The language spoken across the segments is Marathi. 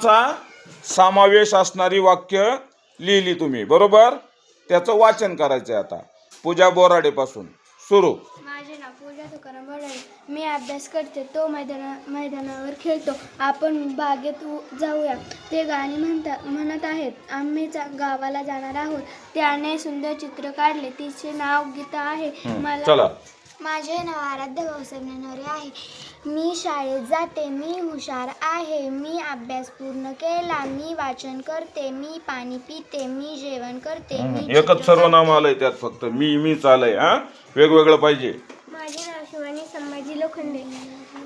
गुणाचा समावेश असणारी वाक्य लिहिली तुम्ही, बरोबर? त्याचं वाचन करायचं आहे आता. पूजा बोराडेपासून सुरू. माझे नाव पूजा तुकाराम बोराडे. मी अभ्यास करते. तो मैदानावर खेळतो. आपण बागेत जाऊया. ते गाणी म्हणत आहेत. आम्ही गावाला जाणार आहोत. त्याने सुंदर चित्र काढले. तिचे नाव गीता आहे. चला. माझे नाव आराध्य भाऊसाहेब ननवरे आहे. मी शाळेत जाते. मी हुशार आहे. मी अभ्यास पूर्ण केला. मी वाचन करते. मी पाणी पिते. मी जेवण करते. एकच सर्वनाम आलंय त्यात, फक्त मीच आलंय. वेगवेगळं पाहिजे. माझे नाव शिवानी संभाजी लोखंडे.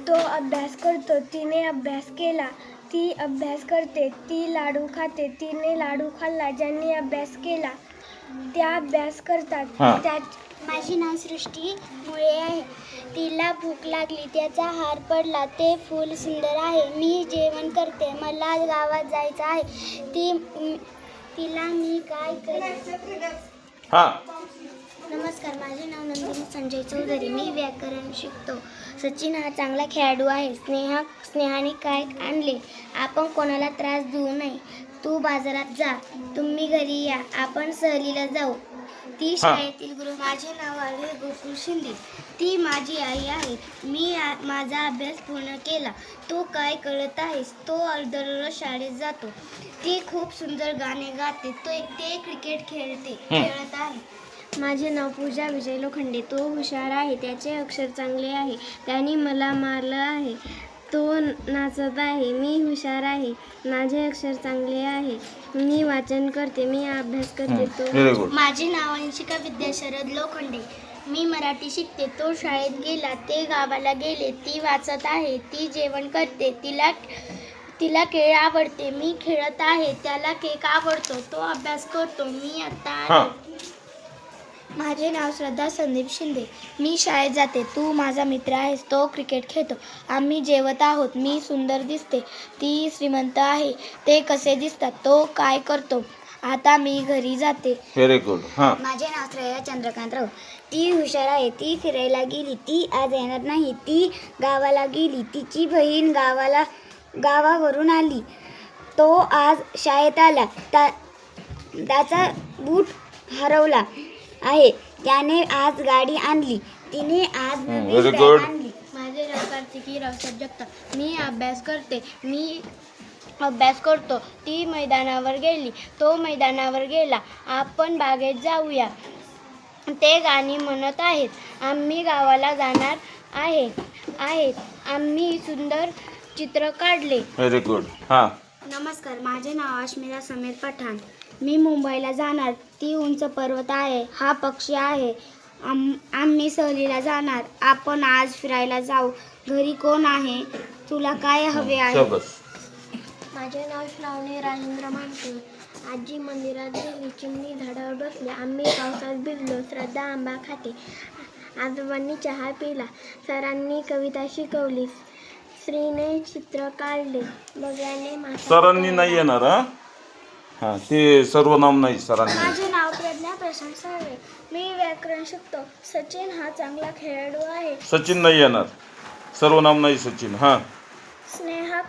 तो अभ्यास करतो. तिने अभ्यास केला. ती अभ्यास करते. ती लाडू खाते. तिने लाडू खाल्ला. ज्यांनी अभ्यास केला त्या अभ्यास करतात. माझे नाव सृष्टी मुळे आहे. तिला भूक लागली. त्याचा हार पडला. ते फूल सुंदर आहे. मी जेवण करते. मला गावात जायचं आहे. तिला मी काय करू? नमस्कार, माझे नाव नंदिनी संजय चौधरी. मी व्याकरण शिकतो. सचिन हा चांगला खेळाडू आहे. स्नेहाने काय आणले? आपण कोणाला त्रास देऊ नये. तू बाजारात जा. तुम्ही घरी या. आपण सहलीला जाऊ. ती शाळेतील गृह. माझे नाव आहे गोकुळ शिंदे. ती माझी आई आहे. मी माझा अभ्यास पूर्ण केला. तू काय करत आहेस? तो दररोज शाळेत जातो. ती खूप सुंदर गाणे गाते. ते क्रिकेट खेळत आहे. माझे नाव पूजा विजय लोखंडे. तो हुशार आहे. त्याचे अक्षर चांगले आहे. त्याने मला मारलं आहे. तो नाचत आहे. मी हुशार आहे. माझे अक्षर चांगले आहे. मी वाचन करते. मी अभ्यास करते. माझे नाव अंशिका विद्याशरद लोखंडे. मी मराठी शिकते. तो शाळेत गेला. ते गावाला गेले. ती वाचत आहे. ती जेवण करते. तिला केळ आवडते. मी खेळत आहे. त्याला केक आवडतो. तो अभ्यास करतो. मी आता माझे नाव श्रद्धा संदीप शिंदे. मी शाळेत जाते. तू माझा मित्र आहेस. तो क्रिकेट खेळतो. आम्ही जेवत आहोत. मी सुंदर दिसते. ती श्रीमंत आहे. ते कसे दिसतात? तो काय करतो? आता मी घरी जाते. Very good. माझे नाव श्रेया चंद्रकांत राव. ती हुशार आहे. ती फिरायला गेली. ती आज येणार नाही. ती गावाला गेली. तिची बहीण गावावरून आली. तो आज शाळेत आला. त्याचा बूट हरवला आहे. त्याने आज गाडी आणली. तिने आज नवीन बॅग आणली. माझे नाव कार्तिकी रावसाहेब जगताप. मी अभ्यास करतो. ती मैदानावर गेली. तो मैदानावर गेला. आपण बागेत जाऊया. ते गाणी म्हणत आहेत. आम्ही गावाला जाणार आहेत. आम्ही सुंदर चित्र काढले. Very good. नमस्कार, माझे नाव अश्मिरा समीर पठाण. मी मुंबईला जाणार. ती उंच पर्वत आहे. हा पक्षी आहे. आम्ही सहलीला जाणार. आपण आज फिरायला जाऊ. घरी कोण आहे? तुला काय हवे आहे? माझे नाव श्रावणी राजेंद्र मानकर. आजी मंदिरात गेली. चिमणी झाडावर बसली. आम्ही पावसात भिजलो. श्रद्धा आंबा खाते. आजोबांनी चहा पिला. सरांनी कविता शिकवली. श्रीने चित्र काढले. बगळ्याने सरांनी नाही येणार. ते सर्वनाम नाही सरांनी. माझे नाव प्रज्ञा प्रशांत साळवे. मी व्याकरण शिकतो. सचिन हा चांगला खेळाडू आहे. सचिन नाही येणार. सर्वनाम नाही सचिन. स्नेहा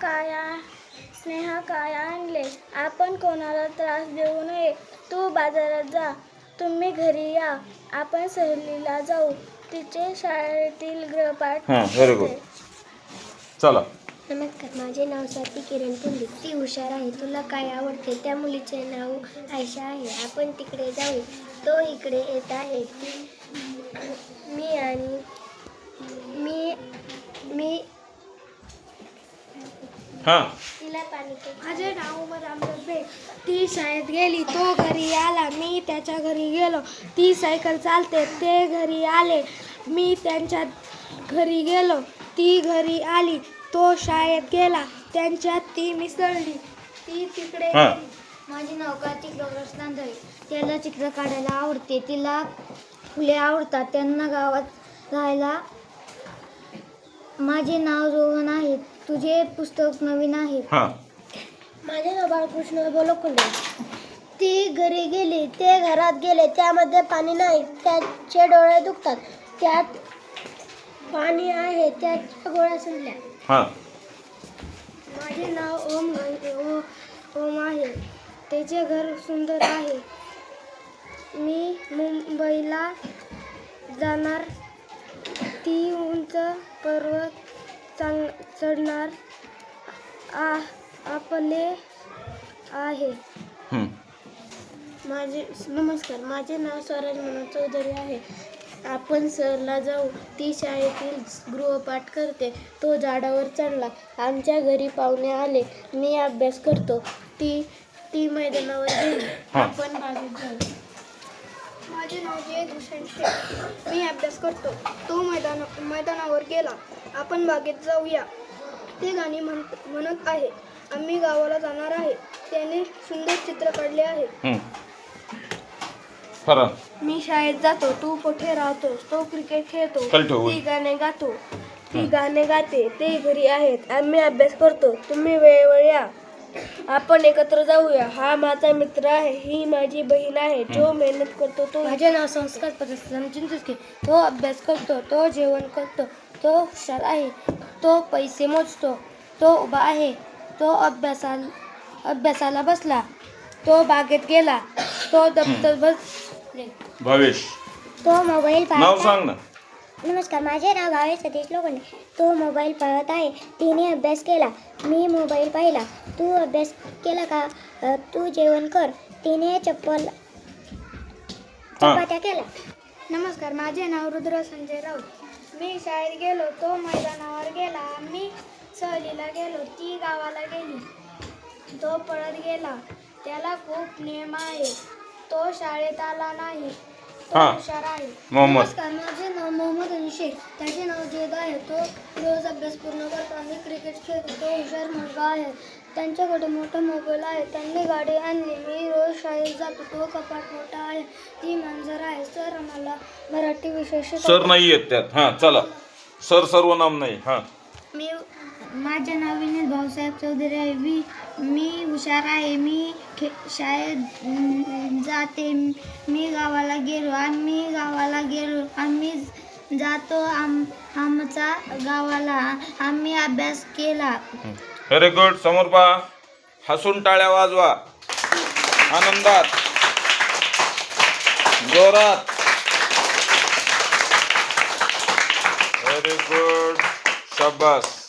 काय आणले? आपण कोणाला त्रास देऊ नये. तू बाजारात जा. तुम्ही घरी या. आपण सहलीला जाऊ. तिचे शाळेतील गृहपाठ. Very good. चला. नमस्कार, माझे नाव स्वाती किरण पुंडलिक. ती हुशार आहे. तुला काय आवडते? त्या मुलीचे नाव आयशा आहे. आपण तिकडे जाऊ. तो इकडे येत आहे. तिला पाणी. माझे नाव उमर आंबे. ती शाळेत गेली. तो घरी आला. मी त्याच्या घरी गेलो. ती सायकल चालते. ते घरी आले. मी त्यांच्या घरी गेलो. ती घरी आली. तो शाळेत गेला. त्यांच्यात ती मिसळली. ती तिकडे गेली. माझे नाव कार्तिक गौरव नांदळे. त्याला चित्र काढायला आवडते. तिला फुले आवडतात. त्यांना गावात राहायला. माझे नाव रोहन आहे. तुझे पुस्तक नवीन आहे. माझे नाव बाळकृष्ण लोखंडे. ती घरी गेली. ते घरात गेले. त्यामध्ये पाणी नाही. त्याचे डोळे दुखतात. त्यात पाणी आहे. त्याच्या गोळ्या संपल्या. माझे नाव आईचे घर सुंदर आहे. मी मुंबईला जाणार. ती उंच पर्वत चढणार आपले आहे. नमस्कार, माझे नाव स्वराज मनोज चौधरी आहे. आपण सहरला जाऊ. ती शाळेतील गृहपाठ करते. तो झाडावर चढला. आमच्या घरी पाहुणे आले. मी अभ्यास करतो. ती मैदानावर गेली. आपण बागेत जाऊ. माझे नाव जयभूषण शेख. मी अभ्यास करतो. तो मैदानावर गेला. आपण बागेत जाऊया. ते गाणी म्हणत आहे. आम्ही गावाला जाणार आहे. त्याने सुंदर चित्र काढले आहे. खरं. मी शाळेत जातो. तू कुठे राहतोस? तो क्रिकेट खेळतो. ती गाणे गातो. ती गाणे गाते. ते घरी आहेत. आम्ही अभ्यास करतो. तुम्ही वेळेवर या. आपण एकत्र जाऊया. हा माझा मित्र आहे. ही माझी बहीण आहे. जो मेहनत करतो तो. माझे नाव संस्कार चिंचुसके. तो अभ्यास करतो. तो जेवण करतो. तो हुशार आहे. तो पैसे मोजतो. तो उभा आहे. तो अभ्यासाला बसला. तो बागेत गेला. तो दप्तर बसले. भावेश, तो मोबाईल नाव सांग ना. नमस्कार, माझे नाव भावेश सतीश लोखंडे. तो मोबाईल पाहत आहे. तिने अभ्यास केला. मी मोबाईल पाहिला. तू अभ्यास केला का? तू जेवण कर. तिने चपात्या केल्या. नमस्कार, माझे नाव रुद्र संजय राऊत. मी शाळेत गेलो. तो मैदानावर गेला. आम्ही सहलीला गेलो. ती गावाला गेली. तो पळत गेला. त्याला खूप नेम आहे. तो शाळेत आला नाही. तो हुशार आहे. मोहम्मद. नमस्कार, माझे नाव मोहम्मद अली शेख. त्याचे नाव जेद आहे. तो रोज अभ्यास पूर्ण करतो आणि क्रिकेट खेळतो. तो हुशार मुलगा आहे. त्यांच्याकडे मोठा मोबाईल आहे. त्यांनी गाडी आणली. मी रोज शाळेत जातो. तो कपाट मोठा आहे. ती मांजर आहे. सर आम्हाला मराठी विषय सर शिकवतात. नाही येत त्यात. चला. सर सर्वनाम नाही. माझे नाव विनीत भाऊसाहेब चौधरी आहे. मी हुशार आहे. मी शाळेत जाते. मी गावाला गेलो. आम्ही जातो आमचा गावाला. आम्ही अभ्यास केला. Very good. समोर पहा. हसून टाळ्या वाजवा. आनंदात, जोरात. Very good. शाबास.